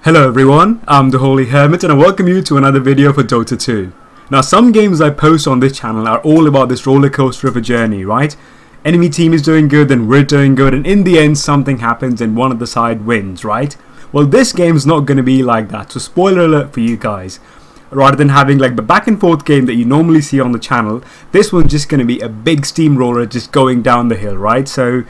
Hello everyone, I'm the Holy Hermit and I welcome you to another video for Dota 2. Now some games I post on this channel are all about this roller coaster of a journey, right? Enemy team is doing good, then we're doing good, and in the end something happens and one of the side wins, right? Well, this game's not going to be like that, so spoiler alert for you guys. Rather than having like the back and forth game that you normally see on the channel, this one's just going to be a big steamroller just going down the hill, right? So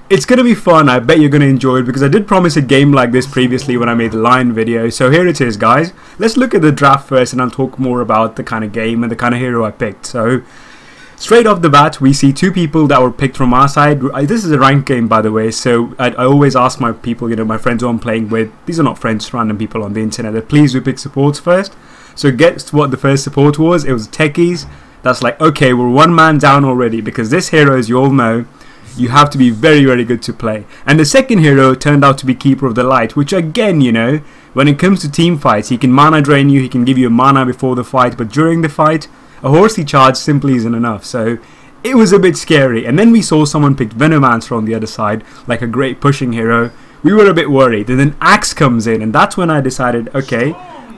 it's going to be fun. I bet you're going to enjoy it because I did promise a game like this previously when I made the Lion video. So here it is, guys. Let's look at the draft first and I'll talk more about the kind of game and the kind of hero I picked. So straight off the bat, we see two people that were picked from our side. This is a ranked game, by the way, so I always ask my people, my friends who I'm playing with, these are not friends, random people on the internet, that please do pick supports first. So guess what the first support was? It was techies. That's like, okay, we're one man down already because this hero, as you all know, you have to be very, very good to play. And the second hero turned out to be Keeper of the Light, which again, when it comes to team fights, he can mana drain you, he can give you a mana before the fight, but during the fight, a horsey charge simply isn't enough. So it was a bit scary. And then we saw someone pick Venomancer on the other side, like a great pushing hero. We were a bit worried. And then Axe comes in, and that's when I decided, okay,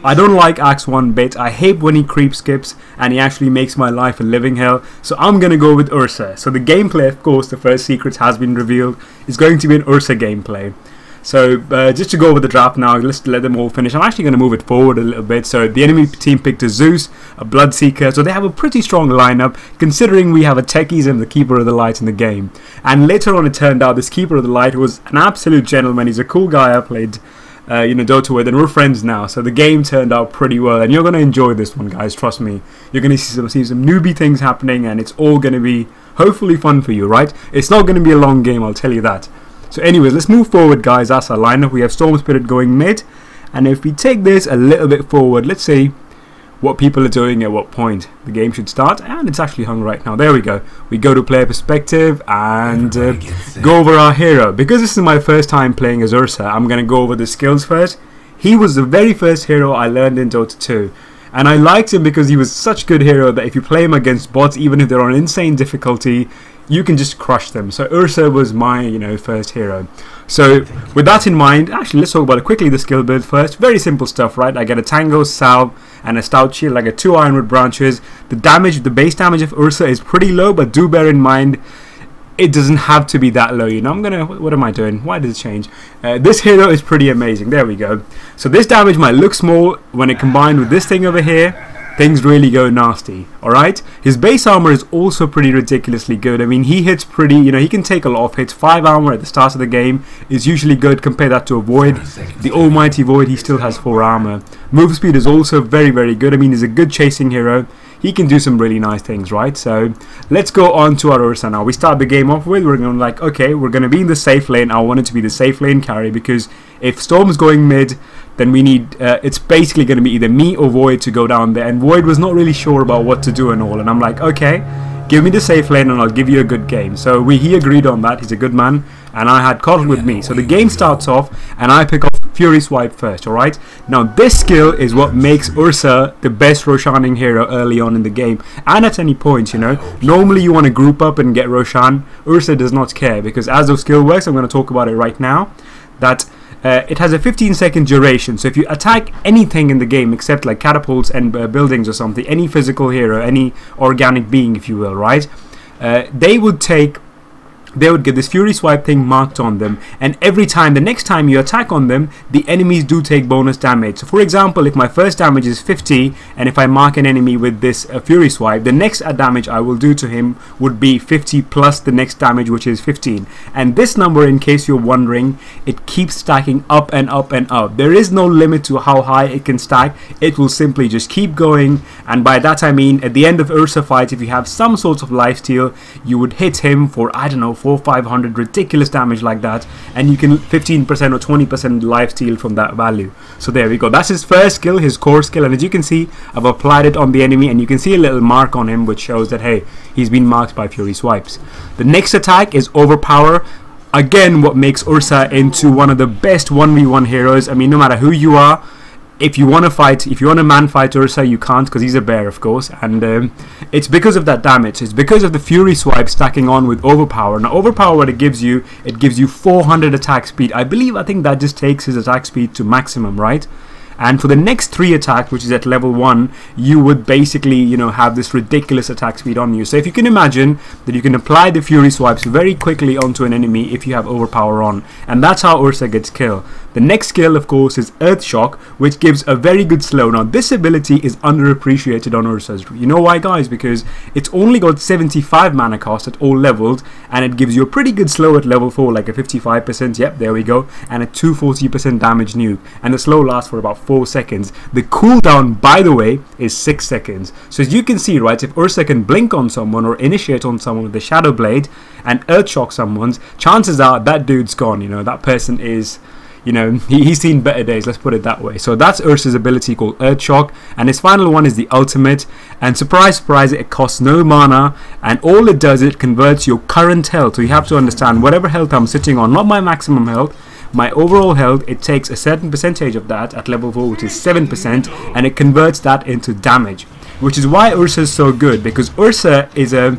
I don't like Axe one bit. I hate when he creep skips and he actually makes my life a living hell. So I'm going to go with Ursa. So the gameplay, of course, the first secret has been revealed, is going to be an Ursa gameplay. So just to go over the draft now, let's let them all finish. I'm actually going to move it forward a little bit. So the enemy team picked a Zeus, a Bloodseeker. So they have a pretty strong lineup considering we have a Techies and the Keeper of the Light in the game. And later on it turned out this Keeper of the Light was an absolute gentleman. He's a cool guy I played Dota with, and we're friends now, so the game turned out pretty well, and you're going to enjoy this one, guys, trust me. You're going to see some newbie things happening, and it's all going to be hopefully fun for you, right? It's not going to be a long game, I'll tell you that. So anyways, let's move forward, guys. That's our lineup. We have Storm Spirit going mid, and if we take this a little bit forward, let's see what people are doing at what point. The game should start, and it's actually hung right now. There we go. We go to player perspective and go over our hero. Because this is my first time playing as Ursa, I'm going to go over the skills first. He was the very first hero I learned in Dota 2. And I liked him because he was such a good hero that if you play him against bots, even if they're on insane difficulty, you can just crush them. So Ursa was my, first hero. So with that in mind, actually let's talk about it quickly, the skill build first. Very simple stuff, right? I get a Tango, Salve, and a Stout Shield. I get 2 Ironwood branches. The base damage of Ursa is pretty low, but do bear in mind, it doesn't have to be that low, what am I doing? Why did it change? This hero is pretty amazing. There we go. So this damage might look small. When it combined with this thing over here, things really go nasty, alright? His base armor is also pretty ridiculously good. I mean, he hits pretty, he can take a lot of hits. 5 armor at the start of the game is usually good. Compare that to a Void. The almighty Void, he still has 4 armor. Move speed is also very, very good. I mean, he's a good chasing hero. He can do some really nice things, right? So let's go on to our Ursa now. We start the game off with, we're going okay, we're going to be in the safe lane. I want it to be the safe lane carry because if Storm's going mid, then we need, it's basically going to be either me or Void to go down there. And Void was not really sure about what to do and all. And I'm like, okay, give me the safe lane and I'll give you a good game. So he agreed on that. He's a good man. And I had Cottle with me. So the game starts off and I pick off Fury Swipe first, alright? Now this skill is what makes Ursa the best Roshaning hero early on in the game. And at any point, Normally you want to group up and get Roshan. Ursa does not care because as the skill works, I'm going to talk about it right now, that it has a 15-second duration. So if you attack anything in the game except like catapults and buildings or something, any physical hero, any organic being if you will, right? They would get this Fury Swipe thing marked on them, and every time, the next time you attack on them, the enemies do take bonus damage. So for example, if my first damage is 50, and if I mark an enemy with this Fury Swipe, the next damage I will do to him would be 50 plus the next damage, which is 15. And this number, in case you're wondering, it keeps stacking up and up and up. There is no limit to how high it can stack. It will simply just keep going, and by that I mean, at the end of Ursa fights, if you have some sort of lifesteal, you would hit him for, I don't know, 400-500 ridiculous damage like that, and you can 15% or 20% lifesteal from that value. So there we go. That's his first skill, his core skill, and as you can see, I've applied it on the enemy, and you can see a little mark on him which shows that hey, he's been marked by Fury Swipes. The next attack is Overpower. Again, what makes Ursa into one of the best 1v1 heroes. I mean, no matter who you are, if you want to man fight Ursa, you can't because he's a bear, of course, and it's because of that damage. It's because of the Fury Swipe stacking on with Overpower. Now, Overpower, what it gives you 400 attack speed. I think that just takes his attack speed to maximum, right? And for the next 3 attacks, which is at level 1, you would basically, you know, have this ridiculous attack speed on you. So if you can imagine that you can apply the Fury Swipes very quickly onto an enemy if you have Overpower on. And that's how Ursa gets killed. The next skill, of course, is Earth Shock, which gives a very good slow. Now, this ability is underappreciated on Ursa's. You know why, guys? Because it's only got 75 mana cost at all levels, and it gives you a pretty good slow at level 4, like a 55%, yep, there we go, and a 240% damage nuke. And the slow lasts for about 4 seconds. The cooldown, by the way, is 6 seconds. So as you can see, right, if Ursa can blink on someone or initiate on someone with the Shadow Blade and Earth Shock someone's, chances are that dude's gone, you know, that person is... You know, he's seen better days, let's put it that way. So that's Ursa's ability called Earth Shock. And his final one is the Ultimate. And surprise, surprise, it costs no mana. And all it does, it converts your current health. So you have to understand, whatever health I'm sitting on, not my maximum health, my overall health, it takes a certain percentage of that at level 4, which is 7%. And it converts that into damage. Which is why Ursa is so good. Because Ursa is a...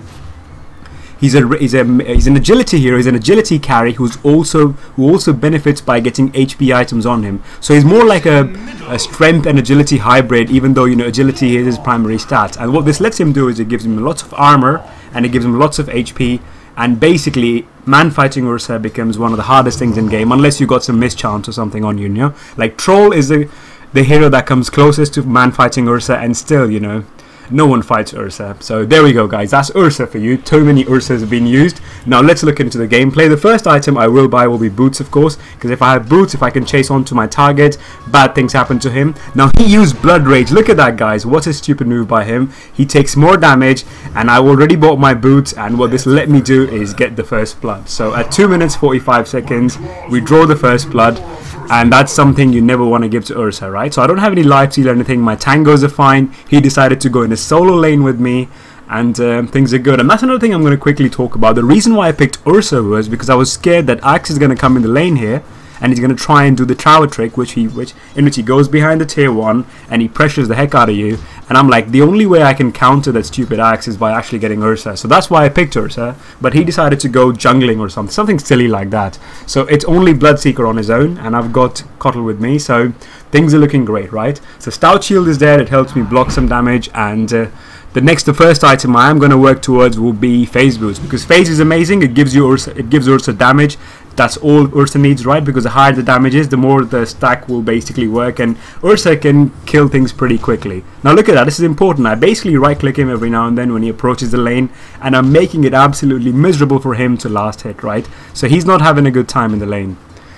He's an agility hero. He's an agility carry who also benefits by getting HP items on him. So he's more like a strength and agility hybrid, even though, you know, agility is his primary stat. And what this lets him do is it gives him lots of armor and it gives him lots of HP. And basically, man fighting Ursa becomes one of the hardest things in game, unless you got some mischance or something on you. You know, like Troll is the hero that comes closest to man fighting Ursa, and still, you know, no one fights Ursa. So there we go, guys. That's Ursa for you. Too many Ursas have been used. Now let's look into the gameplay. The first item I will buy will be boots, of course, because if I have boots, if I can chase on to my target, bad things happen to him. Now he used Blood Rage. Look at that, guys. What a stupid move by him. He takes more damage, and I already bought my boots, and what this let me do is get the first blood. So at 2 minutes 45 seconds, we draw the first blood. And that's something you never want to give to Ursa, right? So I don't have any life steal or anything. My tangos are fine. He decided to go in a solo lane with me, and things are good. And that's another thing I'm going to quickly talk about. The reason why I picked Ursa was because I was scared that Axe is going to come in the lane here, and he's going to try and do the tower trick, in which he goes behind the tier 1 and he pressures the heck out of you. And I'm like, the only way I can counter that stupid Axe is by actually getting Ursa. So that's why I picked Ursa. But he decided to go jungling or something silly like that. So it's only Bloodseeker on his own, and I've got Cottle with me. So things are looking great, right? So Stout Shield is there. It helps me block some damage. And the first item I am going to work towards will be Phase Boost, because Phase is amazing. It gives Ursa damage. That's all Ursa needs, right? Because the higher the damage is, the more the stack will basically work, and Ursa can kill things pretty quickly. Now look at that, this is important. I basically right click him every now and then when he approaches the lane, and I'm making it absolutely miserable for him to last hit, right? So he's not having a good time in the lane.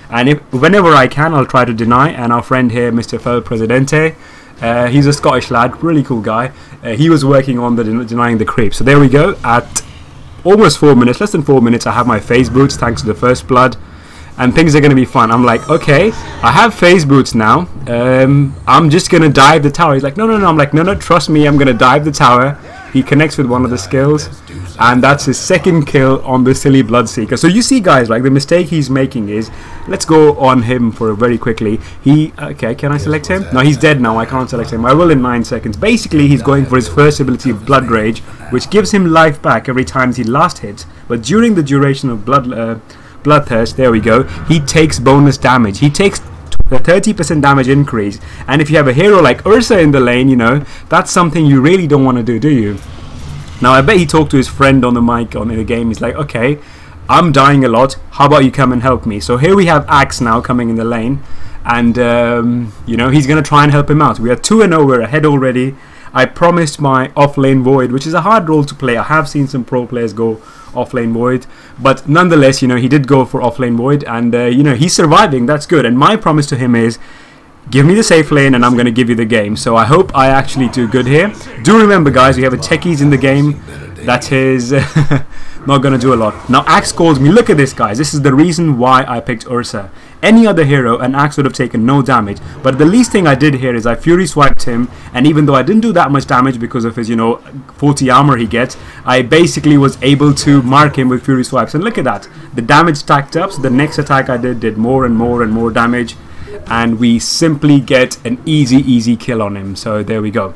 And whenever I can, I'll try to deny. And our friend here, Mr. Fel Presidente, he's a Scottish lad, really cool guy. He was working on the denying the creep. So there we go. At almost 4 minutes, less than 4 minutes, I have my phase boots thanks to the first blood, and things are going to be fun. I'm like, okay, I have phase boots now. I'm just going to dive the tower. He's like, no. I'm like, no, trust me, I'm going to dive the tower. He connects with one of the skills, and that's his second kill on the silly Bloodseeker. So you see, guys, like the mistake he's making is, let's go on him for very quickly. Okay, can I select him? No, he's dead now. I can't select him. I will in 9 seconds. Basically, he's going for his first ability of Blood Rage, which gives him life back every time he last hits. But during the duration of Bloodthirst, there we go, he takes bonus damage. He takes a 30% damage increase, and if you have a hero like Ursa in the lane, you know, that's something you really don't want to do you? Now I bet he talked to his friend on the mic in the game. He's like, okay, I'm dying a lot, how about you come and help me? So here we have Axe now coming in the lane, and you know, he's gonna try and help him out. We are 2-0, we're ahead already. I promised my off-lane Void, which is a hard role to play. I have seen some pro players go off-lane Void, but nonetheless, you know, he did go for off-lane Void, and you know, he's surviving. That's good. And my promise to him is, give me the safe lane and I'm going to give you the game. So I hope I actually do good here. Do remember, guys, we have a techies in the game. That is not going to do a lot. Now Axe calls me. Look at this, guys. This is the reason why I picked Ursa. Any other hero, and Axe would have taken no damage. But the least thing I did here is I Fury Swiped him, and even though I didn't do that much damage because of his, you know, 40 armor he gets, I basically was able to mark him with Fury Swipes. And look at that. The damage stacked up, so the next attack I did more and more and more damage. and we simply get an easy kill on him. So there we go.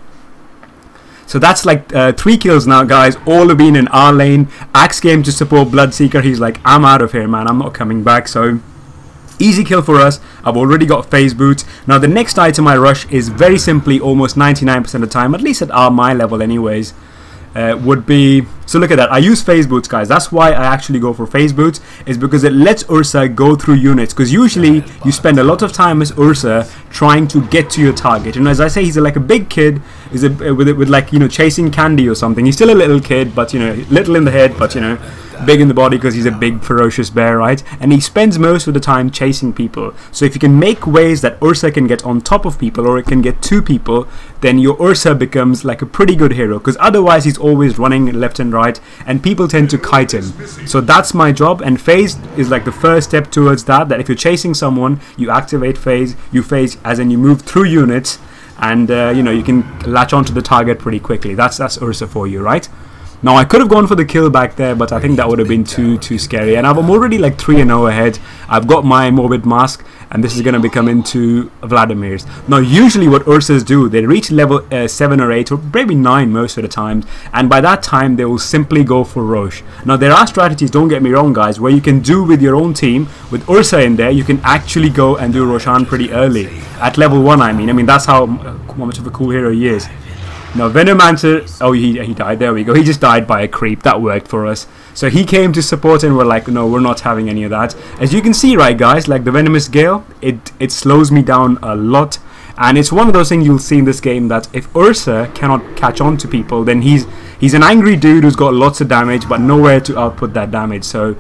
So that's like 3 kills now, guys. All have been in our lane. Axe came to support Bloodseeker. He's like, I'm out of here, man. I'm not coming back. So easy kill for us. I've already got phase boots. Now the next item I rush is very simply, almost 99% of the time, at least at my level anyways, would be, so look at that, I use phase boots, guys. That's why I actually go for phase boots, is because it lets Ursa go through units, because usually you spend a lot of time as Ursa trying to get to your target. And as I say, he's like a big kid, with like, you know, chasing candy or something. He's still a little kid, but you know, little in the head, but you know, big in the body because he's a big ferocious bear, right? And he spends most of the time chasing people. So if you can make ways that Ursa can get on top of people, or it can get to people, then your Ursa becomes like a pretty good hero, because otherwise he's always running left and right and people tend to kite him. So that's my job, and phase is like the first step towards that if you're chasing someone, you activate phase, you phase as in you move through units, and you know, you can latch onto the target pretty quickly. That's Ursa for you, right? Now I could have gone for the kill back there, but I think that would have been too scary. And I'm already like 3-0 ahead. I've got my Morbid Mask, and this is going to become into Vladimir's. Now usually what Ursas do, they reach level 7 or 8 or maybe 9 most of the time, and by that time they will simply go for Roche. Now there are strategies, don't get me wrong guys, where you can do with your own team, with Ursa in there, you can actually go and do Roshan pretty early. At level 1 I mean that's how much of a cool hero he is. No, Venomancer, oh he died, there we go, he just died by a creep. That worked for us. So he came to support and we're like, no, we're not having any of that. As you can see, right guys, like the Venomous Gale, it slows me down a lot. And it's one of those things you'll see in this game, that if Ursa cannot catch on to people, then he's an angry dude who's got lots of damage but nowhere to output that damage. So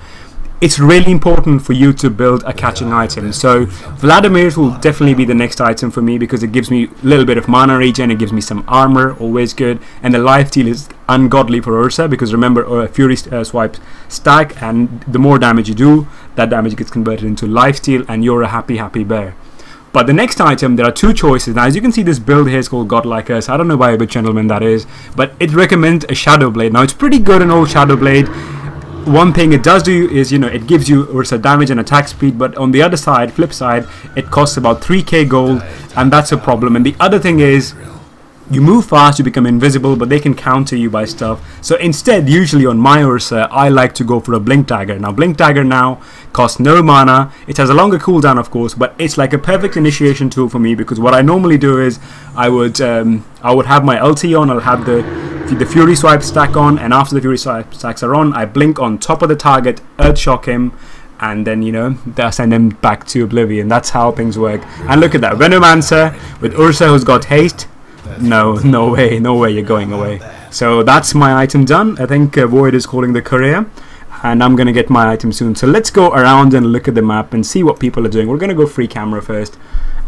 it's really important for you to build a catching item. So Vladimir's will definitely be the next item for me, because it gives me a little bit of mana regen, it gives me some armor, always good, and the lifesteal is ungodly for Ursa, because remember Fury swipes stack, and the more damage you do, that damage gets converted into lifesteal, and you're a happy bear. But the next item, there are 2 choices. Now as you can see, this build here is called Godlike Us. I don't know why a bit gentleman that is, but it recommends a Shadow Blade. Now it's pretty good, an old Shadow Blade. One thing it does do is, you know, it gives you Ursa damage and attack speed, but on the other side, flip side, it costs about 3k gold, and that's a problem. And the other thing is, you move fast, you become invisible, but they can counter you by stuff. So instead, usually on my Ursa, I like to go for a Blink Dagger. Now Blink Dagger now costs no mana, it has a longer cooldown of course, but it's like a perfect initiation tool for me, because what I normally do is, I would have my ulti on, I'll have the Fury Swipe stack on, and after the Fury Swipe stacks are on, I blink on top of the target, Earth Shock him, and then, you know, they'll send him back to oblivion. That's how things work. And look at that, Venomancer with Ursa who's got haste. No way you're going away. So that's my item done. I think Void is calling the courier, and I'm gonna get my item soon. So let's go around and look at the map and see what people are doing. We're gonna go free camera first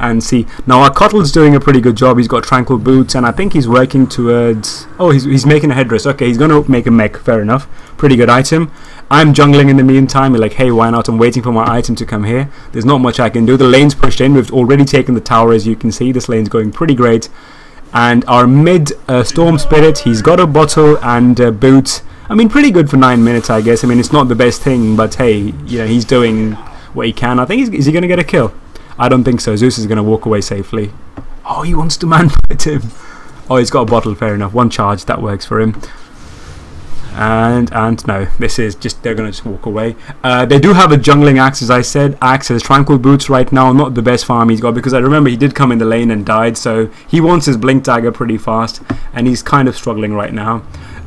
and see. Now our Cottle's doing a pretty good job. He's got tranquil boots, and I think he's working towards, oh, he's making a headdress. Okay, he's gonna make a mech, fair enough. Pretty good item. I'm jungling in the meantime. You're like, hey, why not? I'm waiting for my item to come here. There's not much I can do. The lane's pushed in. We've already taken the tower, as you can see. This lane's going pretty great. And our mid Storm Spirit, he's got a bottle and boots. I mean, pretty good for 9 minutes, I guess. I mean, it's not the best thing, but hey, you know, he's doing what he can. I think is he going to get a kill? I don't think so. Zeus is going to walk away safely. Oh, he wants to man-fight him. Oh, he's got a bottle, fair enough. 1 charge, that works for him. And no, this is just, they're going to just walk away. They do have a jungling Axe, as I said. Axe has tranquil boots right now, not the best farm he's got, because I remember he did come in the lane and died, so he wants his Blink Dagger pretty fast, and he's kind of struggling right now.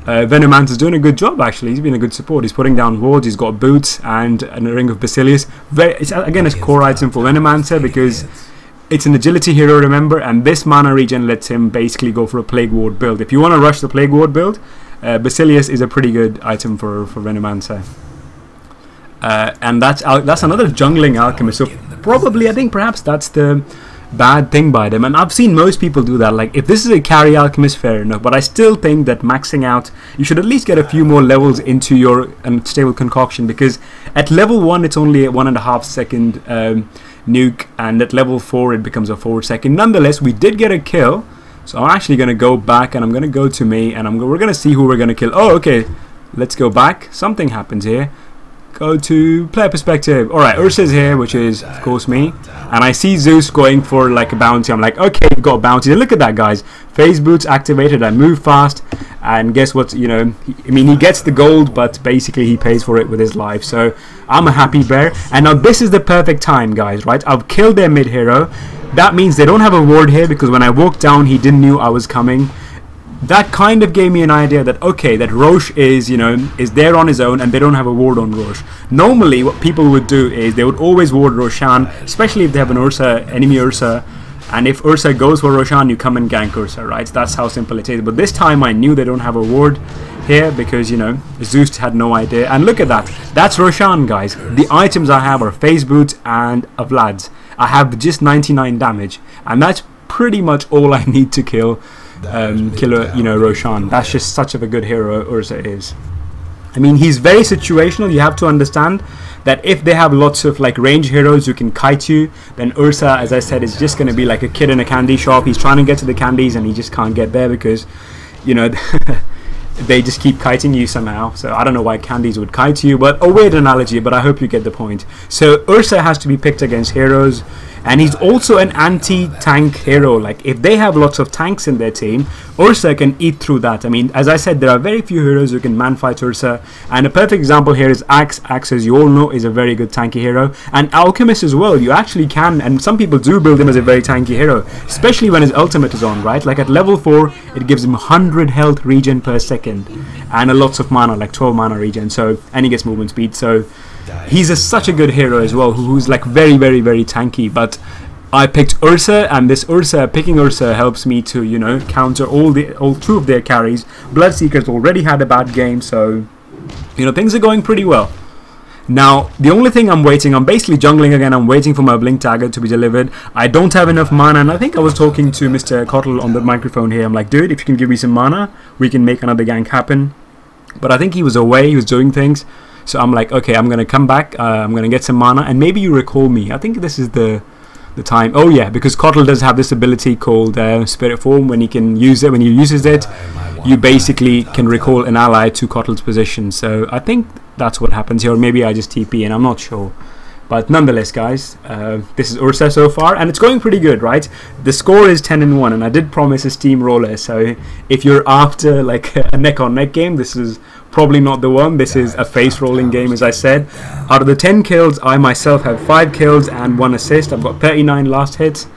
Venomancer's doing a good job, actually. He's been a good support. He's putting down wards, he's got boots and a Ring of Basilius. Again, it's a core item for Venomancer, because it's an agility hero, remember, and this mana regen lets him basically go for a Plague Ward build. If you want to rush the Plague Ward build, Basilius is a pretty good item for Venomancer. And that's another jungling alchemist, so probably, I think perhaps that's the bad thing by them, and I've seen most people do that. Like, if this is a carry alchemist, fair enough, but I still think that maxing out, you should at least get a few more levels into your unstable concoction, because at level 1 it's only a 1.5 second nuke, and at level 4 it becomes a 4 second. Nonetheless, we did get a kill. So I'm actually going to go back, and I'm going to go to me, and we're going to see who we're going to kill. Oh, okay. Let's go back. Something happens here. Go to player perspective. Alright, Ursa's here, which is, of course, me. And I see Zeus going for like a bounty. I'm like, okay, we've got a bounty. And look at that, guys. Phase boots activated. I move fast. And guess what? You know, he gets the gold, but basically he pays for it with his life. So I'm a happy bear. And now this is the perfect time, guys, right? I've killed their mid hero. That means they don't have a ward here, because when I walked down, he didn't know I was coming. That kind of gave me an idea that, okay, that Roche is, you know, is there on his own and they don't have a ward on Roche. Normally, what people would do is they would always ward Roshan, especially if they have an Ursa, enemy Ursa. And if Ursa goes for Roshan, you come and gank Ursa, right? That's how simple it is. But this time I knew they don't have a ward here because, you know, Zeus had no idea. And look at that. That's Roshan, guys. The items I have are Phase Boots and a Vlad's. I have just 99 damage. And that's pretty much all I need to kill you know, Roshan. That's just such a good hero Ursa is. I mean, he's very situational. You have to understand that if they have lots of like range heroes who can kite you, then Ursa, as I said, is just going to be like a kid in a candy shop. He's trying to get to the candies and he just can't get there because, you know, they just keep kiting you somehow. So I don't know why candies would kite you, but a weird analogy, but I hope you get the point. So Ursa has to be picked against heroes, and he's also an anti-tank hero. Like if they have lots of tanks in their team, Ursa can eat through that. I mean, as I said, there are very few heroes who can man-fight Ursa, and a perfect example here is Axe. Axe, as you all know, is a very good tanky hero, and Alchemist as well. You actually can, and some people do build him as a very tanky hero, especially when his ultimate is on, right? Like at level 4, it gives him 100 health regen per second, and a lots of mana, like 12 mana regen, so, and he gets movement speed, so he's such a good hero as well, who's like very tanky. But I picked Ursa, and this Ursa, picking Ursa helps me to, you know, counter all two of their carries. Bloodseeker's already had a bad game, so, you know, things are going pretty well. Now, the only thing I'm basically jungling again. I'm waiting for my Blink Dagger to be delivered. I don't have enough mana, and I think I was talking to Mr. Kotl on the microphone here. I'm like, dude, if you can give me some mana, we can make another gank happen. But I think he was away, he was doing things. So I'm like, okay, I'm going to come back, I'm going to get some mana, and maybe you recall me. I think this is the time. Oh yeah, because Kotl does have this ability called Spirit Form. When he can use it, when he uses it, you basically can recall an ally to Kotl's position. So I think that's what happens here, or maybe I just TP and I'm not sure. But nonetheless, guys, this is Ursa so far, and it's going pretty good, right? The score is 10-1, and I did promise a steamroller. So if you're after like a neck-on-neck game, this is probably not the one. This is a face rolling game, as I said. Out of the 10 kills, I myself have 5 kills and 1 assist. I've got 39 last hits,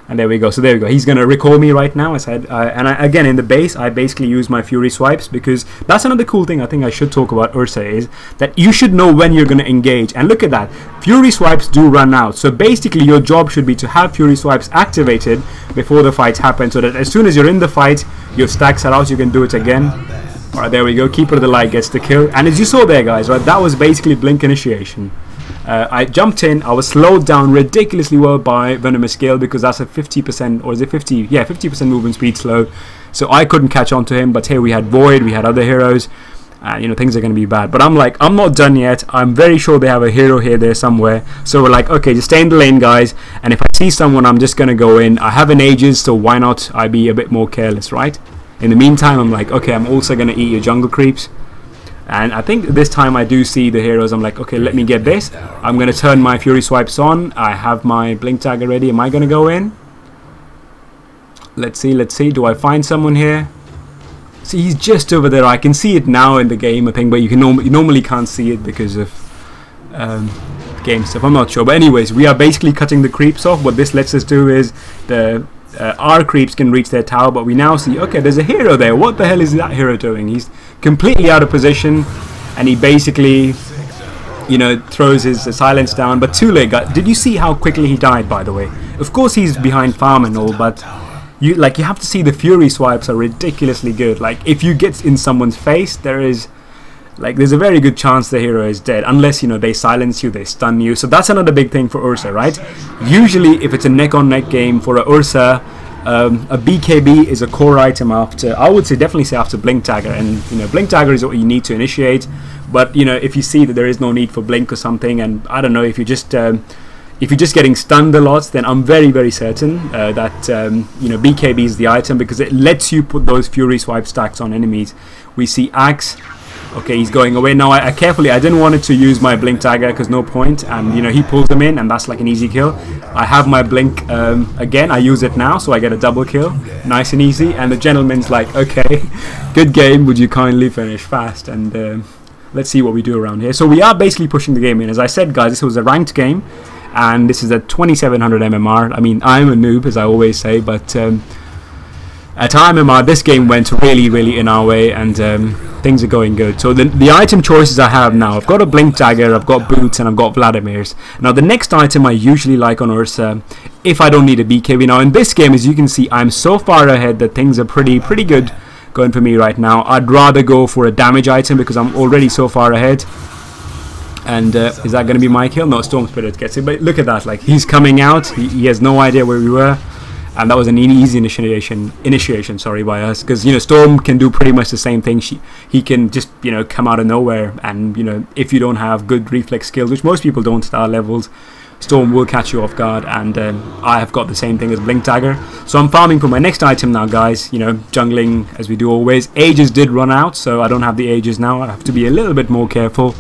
and there we go. So there we go. He's gonna recall me right now. I said, again in the base, I basically use my Fury swipes, because that's another cool thing I think I should talk about Ursa, is that you should know when you're gonna engage. And look at that, Fury swipes do run out. So basically, your job should be to have Fury swipes activated before the fight happens, so that as soon as you're in the fight, your stacks are out, you can do it again. Alright, there we go. Keeper of the Light gets the kill. And as you saw there, guys, right, that was basically Blink initiation. I jumped in. I was slowed down ridiculously well by Venomous Gale, because that's a 50%, or is it 50? Yeah, 50% movement speed slow. So I couldn't catch on to him. But here we had Void, we had other heroes. You know, things are going to be bad. But I'm like, I'm not done yet. I'm very sure they have a hero here, there somewhere. So we're like, okay, just stay in the lane, guys. And if I see someone, I'm just going to go in. I have an Aegis, so why not I be a bit more careless, right? In the meantime, I'm like, okay, I'm also going to eat your jungle creeps. And I think this time I do see the heroes. I'm like, okay, let me get this. I'm going to turn my Fury swipes on. I have my Blink Dagger ready. Am I going to go in? Let's see. Do I find someone here? See, he's just over there. I can see it now in the game, I think, but you normally can't see it because of game stuff. I'm not sure. But anyways, we are basically cutting the creeps off. What this lets us do is our creeps can reach their tower, but we now see, okay, there's a hero there. What the hell is that hero doing? He's completely out of position, and he basically, you know, throws his silence down, but too late. Did you see how quickly he died, by the way? Of course he's behind farm and all, but you have to see the Fury swipes are ridiculously good. Like, if you get in someone's face, there's a very good chance the hero is dead, unless, you know, they silence you, they stun you. So that's another big thing for Ursa, right? Usually, if it's a neck-on-neck game for a Ursa, a BKB is a core item after, I would say, definitely say after Blink Dagger. And, you know, Blink Dagger is what you need to initiate. But, you know, if you see that there is no need for Blink or something, and I don't know, if you're just getting stunned a lot, then I'm very certain that you know, BKB is the item, because it lets you put those Fury swipe stacks on enemies. We see Axe. Okay, he's going away now. I carefully, I didn't want it to use my blink dagger because no point, and you know, he pulls them in and that's like an easy kill. I have my blink again, I use it now, so I get a double kill, nice and easy. And the gentleman's like, okay, good game, would you kindly finish fast? And let's see what we do around here. So we are basically pushing the game in. As I said, guys, this was a ranked game, and this is a 2700 MMR. I mean, I'm a noob, as I always say, but at MMR, this game went really in our way, and things are going good. So the item choices I have now, I've got a blink dagger, I've got boots, and I've got Vladimir's. Now the next item I usually like on Ursa, if I don't need a BKB. Now in this game, as you can see, I'm so far ahead that things are pretty good going for me right now. I'd rather go for a damage item because I'm already so far ahead. And is that going to be my kill? No, Storm Spirit gets it. But look at that, like he's coming out, he has no idea where we were. And that was an easy initiation, sorry, by us, because you know, Storm can do pretty much the same thing. He can just, you know, come out of nowhere, and you know, if you don't have good reflex skills, which most people don't at our levels, Storm will catch you off guard. And I have got the same thing as Blink Dagger, so I'm farming for my next item now, guys. You know, jungling as we do always. Ages did run out, so I don't have the Ages now. I have to be a little bit more careful.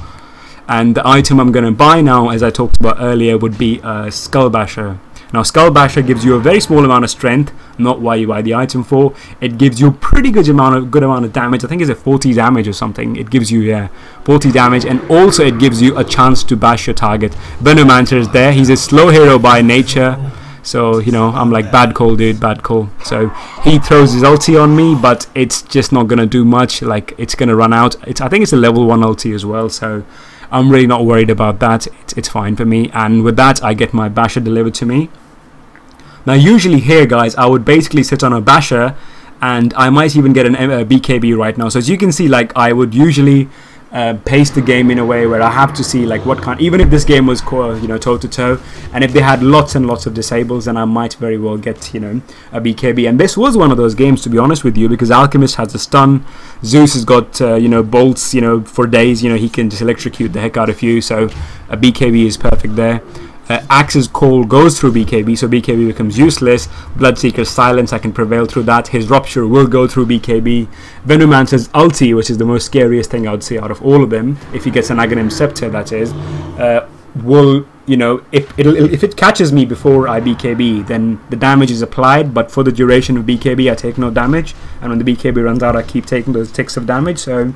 And the item I'm going to buy now, as I talked about earlier, would be Skull Basher. Now Skull Basher gives you a very small amount of strength, not what you buy the item for. It gives you a pretty good amount of damage. I think it's a 40 damage or something. It gives you, yeah, 40 damage, and also it gives you a chance to bash your target. Venomancer is there. He's a slow hero by nature, so you know, I'm like, bad call, dude, bad call. So he throws his ulti on me, but it's just not gonna do much. Like, it's gonna run out. I think it's a level 1 ulti as well, so I'm really not worried about that. It's fine for me. And with that, I get my Basher delivered to me. Now usually here, guys, I would basically sit on a Basher, and I might even get an BKB right now. So as you can see, like, I would usually pace the game in a way where I have to see like what kind, even if this game was, you know, toe to toe, and if they had lots and lots of disables, then I might very well get, you know, a BKB. And this was one of those games, to be honest with you, because Alchemist has a stun, Zeus has got you know, bolts, you know, for days. You know, he can just electrocute the heck out of you, so a BKB is perfect there. Axe's Call goes through BKB, so BKB becomes useless. Bloodseeker's Silence, I can prevail through that. His Rupture will go through BKB. Venomancer's ulti, which is the most scariest thing I would say out of all of them, if he gets an Aghanim Scepter, that is, will, you know, if it catches me before I BKB, then the damage is applied, but for the duration of BKB I take no damage, and when the BKB runs out I keep taking those ticks of damage. So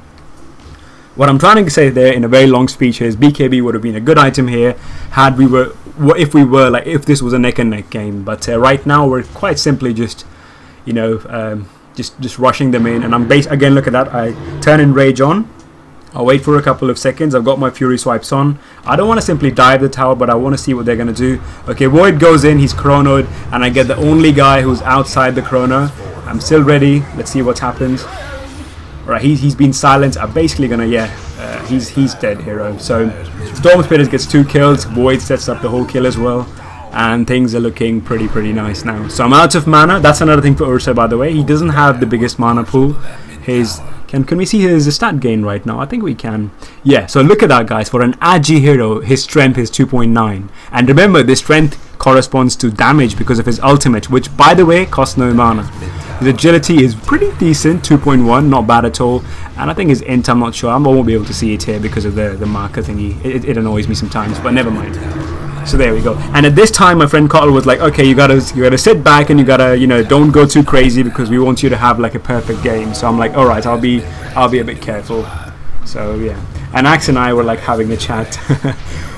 what I'm trying to say there in a very long speech is BKB would have been a good item here had we were, if this was a neck and neck game. But right now we're quite simply just, you know, just rushing them in. And I'm again, look at that. I turn Enrage on. I'll wait for a couple of seconds. I've got my Fury Swipes on. I don't want to simply dive the tower, but I want to see what they're going to do. Okay, Void goes in. He's chronoed, and I get the only guy who's outside the chrono. I'm still ready. Let's see what happens. Alright, he's been silenced. I'm basically gonna, he's dead, hero. So Storm Spirit gets 2 kills, Void sets up the whole kill as well, and things are looking pretty nice now. So I'm out of mana. That's another thing for Ursa, by the way. He doesn't have the biggest mana pool. His can we see his stat gain right now? I think we can. Yeah, so look at that, guys. For an Agi hero, his strength is 2.9. And remember, this strength corresponds to damage because of his ultimate, which, by the way, costs no mana. His agility is pretty decent, 2.1, not bad at all. And I think his int, I'm not sure. I won't be able to see it here because of the marker thingy. It annoys me sometimes, but never mind. So there we go. And at this time, my friend Carl was like, okay, you gotta sit back and you gotta, you know, don't go too crazy because we want you to have like a perfect game. So I'm like, all right, I'll be a bit careful. So yeah. And Axe and I were like having a chat.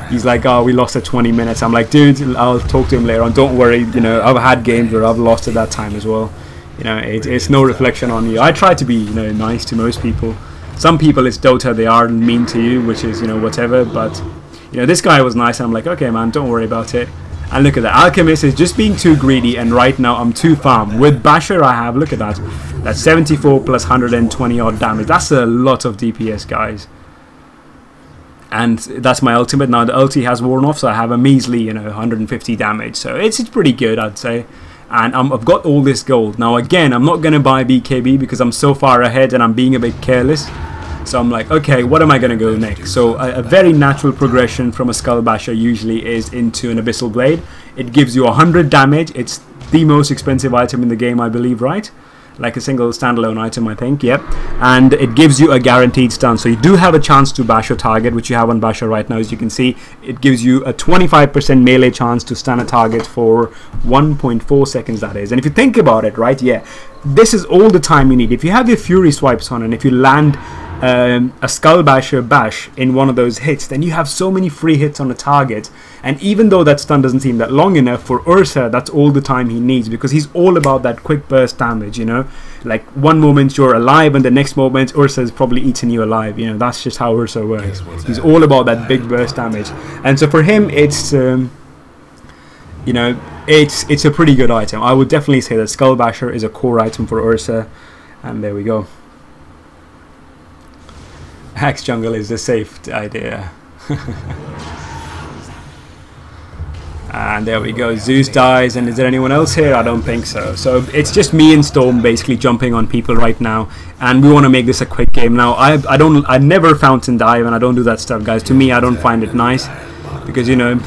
He's like, oh, we lost at 20 minutes. I'm like, dude, I'll talk to him later on. Don't worry. You know, I've had games where I've lost at that time as well. You know, it's no reflection on you. I try to be, you know, nice to most people. Some people, it's Dota, they are mean to you, which is, you know, whatever. But, you know, this guy was nice, and I'm like, okay, man, don't worry about it. And look at that. Alchemist is just being too greedy, and right now I'm too farm. With Basher, I have, look at that. That's 74 plus 120 odd damage. That's a lot of DPS, guys. And that's my ultimate. Now the ulti has worn off, so I have a measly, you know, 150 damage. So it's pretty good, I'd say. And I've got all this gold. Now again, I'm not going to buy BKB because I'm so far ahead and I'm being a bit careless. So I'm like, okay, what am I going to go next? So a very natural progression from a Skull Basher usually is into an Abyssal Blade. It gives you 100 damage. It's the most expensive item in the game, I believe, right? like a single standalone item, I think. Yep. And it gives you a guaranteed stun, so you do have a chance to bash your target, which you have on basher right now. As you can see, it gives you a 25% melee chance to stun a target for 1.4 seconds, that is. And if you think about it, right, yeah, this is all the time you need. If you have your fury swipes on and if you land a skull basher bash in one of those hits, then you have so many free hits on the target. And even though that stun doesn't seem that long enough, for Ursa that's all the time he needs, because he's all about that quick burst damage, you know, like one moment you're alive and the next moment Ursa's probably eating you alive, you know. That's just how Ursa works. He's all about that big burst damage. And so for him it's you know, it's a pretty good item. I would definitely say that skull basher is a core item for Ursa. And there we go. Axe jungle is the safe idea. And there we go, Zeus dies. And is there anyone else here? I don't think so. So it's just me and Storm basically jumping on people right now, and we want to make this a quick game. Now I never fountain dive, and I don't do that stuff, guys. To me, I don't find it nice, because, you know,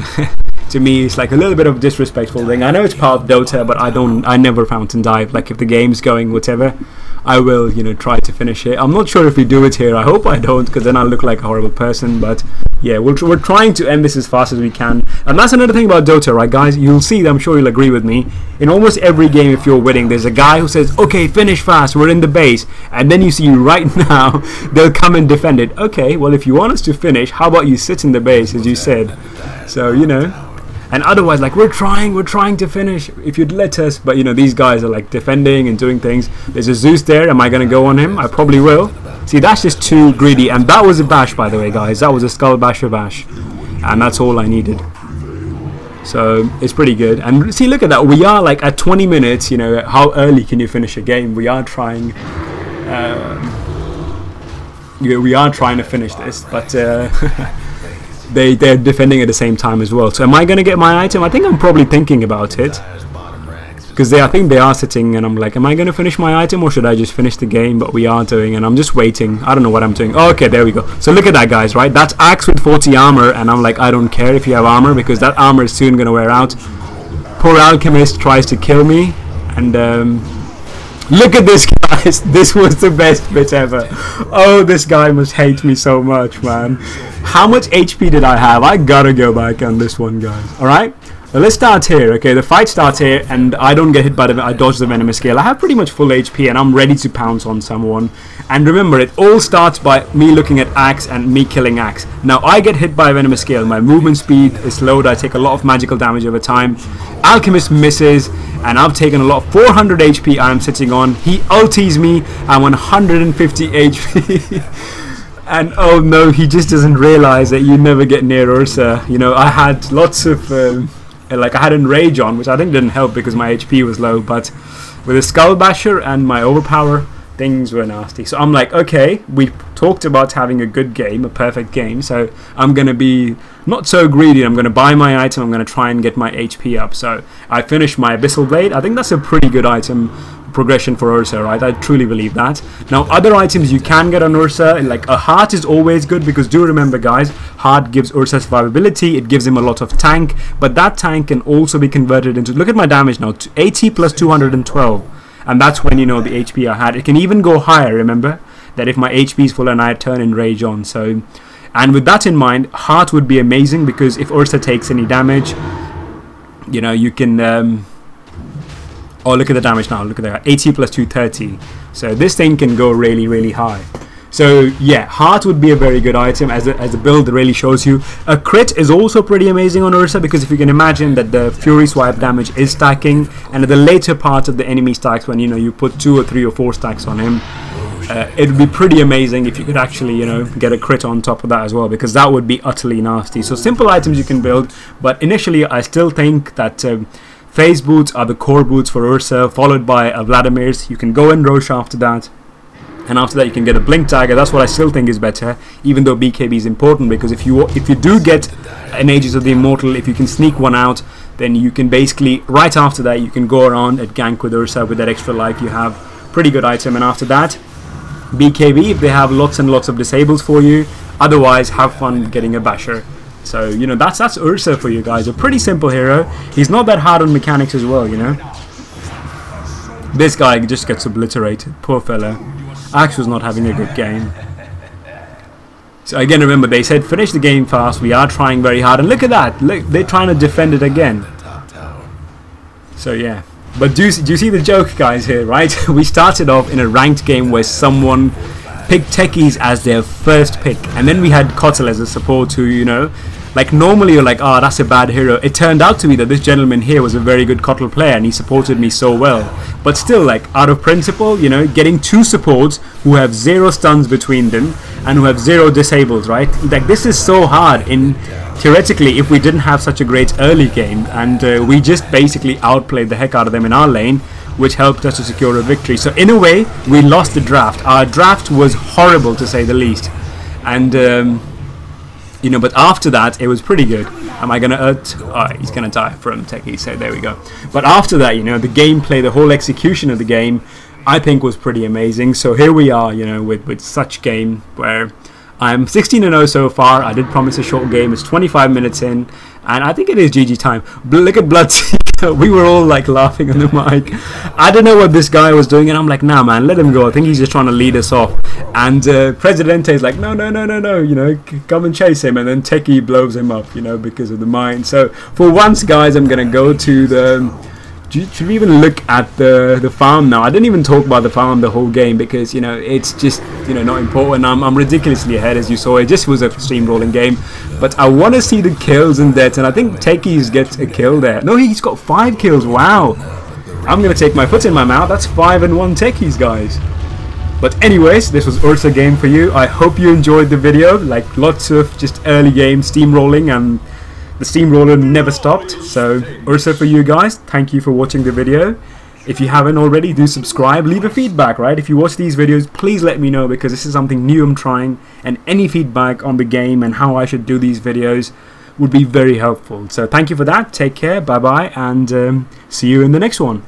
to me it's like a little bit of a disrespectful thing. I know it's part of Dota, but I never fountain dive. Like, if the game's going whatever, I will, you know, try to finish it. I'm not sure if we do it here. I hope I don't, because then I'll look like a horrible person. But yeah, we're trying to end this as fast as we can. And that's another thing about Dota, right, guys? You'll see, I'm sure you'll agree with me. In almost every game, if you're winning, there's a guy who says, okay, finish fast, we're in the base. And then you see right now, they'll come and defend it. Okay, well, if you want us to finish, how about you sit in the base, as you said? So, you know. And otherwise, like, we're trying to finish, if you'd let us. But, you know, these guys are like defending and doing things. There's a Zeus there. Am I going to go on him? I probably will. See, that's just too greedy. And that was a bash, by the way, guys. That was a skull basher bash. And that's all I needed. So it's pretty good. And see, look at that. We are like at 20 minutes, you know, how early can you finish a game? We are trying, we are trying to finish this, but they're defending at the same time as well. So am I going to get my item? I think I'm probably thinking about it, because I think they are sitting, and I'm like, am I going to finish my item, or should I just finish the game? But we are doing, and I'm just waiting. I don't know what I'm doing. Oh, okay, there we go. So look at that, guys, right? That's axe with 40 armor, and I'm like, I don't care if you have armor, because that armor is soon going to wear out. Poor alchemist tries to kill me, and look at this, guys. This was the best bit ever. Oh, this guy must hate me so much, man. How much HP did I have? I gotta go back on this one, guys. Alright? So let's start here, okay? The fight starts here, and I don't get hit by I dodge the venomous scale. I have pretty much full HP, and I'm ready to pounce on someone. And remember, it all starts by me looking at axe and me killing axe. Now, I get hit by a venomous scale. My movement speed is slowed. I take a lot of magical damage over time. Alchemist misses, and I've taken a lot. 400 HP I'm sitting on. He ulties me. I'm 150 HP. And oh no, he just doesn't realize that you never get near Ursa. You know, I had lots of like, I had Enrage on, which I think didn't help because my HP was low, but with a Skull Basher and my Overpower, things were nasty. So I'm like, okay, we talked about having a good game, a perfect game, so I'm going to be not so greedy. I'm going to buy my item. I'm going to try and get my HP up. So I finished my Abyssal Blade. I think that's a pretty good item progression for Ursa, right? I truly believe that. Now, other items you can get on Ursa, like a heart is always good, because do remember, guys, heart gives Ursa survivability. It gives him a lot of tank, but that tank can also be converted into, look at my damage now, 80 plus 212, and that's when, you know, the HP I had. It can even go higher, remember, that if my HP is full and I turn Enrage on. So, and with that in mind, heart would be amazing, because if Ursa takes any damage, you know, you can oh, look at the damage now, look at that, 80 plus 230. So this thing can go really, really high. So yeah, heart would be a very good item, as a build really shows you. A crit is also pretty amazing on Ursa, because if you can imagine that the Fury Swipe damage is stacking, and at the later part of the enemy stacks, when, you know, you put 2 or 3 or 4 stacks on him, it would be pretty amazing if you could actually, you know, get a crit on top of that as well, because that would be utterly nasty. So simple items you can build, but initially I still think that Phase boots are the core boots for Ursa, followed by a Vladimir's. You can go in Roche after that, and after that you can get a Blink Dagger. That's what I still think is better, even though BKB is important, because if you do get an Aegis of the Immortal, if you can sneak one out, then you can basically, right after that, you can go around and gank with Ursa with that extra life you have. Pretty good item. And after that, BKB, if they have lots and lots of disables for you. Otherwise, have fun getting a Basher. So, you know, that's Ursa for you guys. A pretty simple hero. He's not that hard on mechanics as well, you know. This guy just gets obliterated. Poor fella. Axe was not having a good game. So again, remember, they said finish the game fast. We are trying very hard. And look at that. Look, they're trying to defend it again. So yeah. But do you see the joke, guys, here, right? We started off in a ranked game where someone picked techies as their first pick. And then we had Kotal as a support who, you know, like normally you're like, oh, that's a bad hero. It turned out to be that this gentleman here was a very good Kotal player and he supported me so well. But still, like, out of principle, you know, getting 2 supports who have 0 stuns between them and who have 0 disables, right? Like, this is so hard in theoretically if we didn't have such a great early game, and we just basically outplayed the heck out of them in our lane, which helped us to secure a victory. So in a way, we lost the draft. Our draft was horrible, to say the least. And you know, but after that, it was pretty good. Am I gonna hurt? Alright, he's gonna die from techie, so there we go. But after that, you know, the gameplay, the whole execution of the game, I think was pretty amazing. So here we are, you know, with such game where I'm 16-0 so far. I did promise a short game. It's 25 minutes in, and I think it is GG time. Look at Bloodseeker. We were all like laughing on the mic. I don't know what this guy was doing, and I'm like, nah, man, let him go. I think he's just trying to lead us off. And Presidente is like, no, you know, come and chase him. And then Techie blows him up, you know, because of the mine. So for once, guys, I'm gonna go to the. Should we even look at the farm now? I didn't even talk about the farm the whole game because, you know, it's just, you know, not important. I'm ridiculously ahead, as you saw. It just was a steamrolling game. But I want to see the kills and deaths, and I think Techie's gets a kill there. No, he's got 5 kills. Wow. I'm going to take my foot in my mouth. That's 5 and 1 Techies, guys. But anyways, this was Ursa game for you. I hope you enjoyed the video. Like, lots of just early game steamrolling, and the steamroller never stopped. So Ursa for you guys. Thank you for watching the video. If you haven't already, do subscribe. Leave a feedback, right? If you watch these videos, please let me know, because this is something new I'm trying, and any feedback on the game and how I should do these videos would be very helpful. So thank you for that. Take care. Bye bye, and see you in the next one.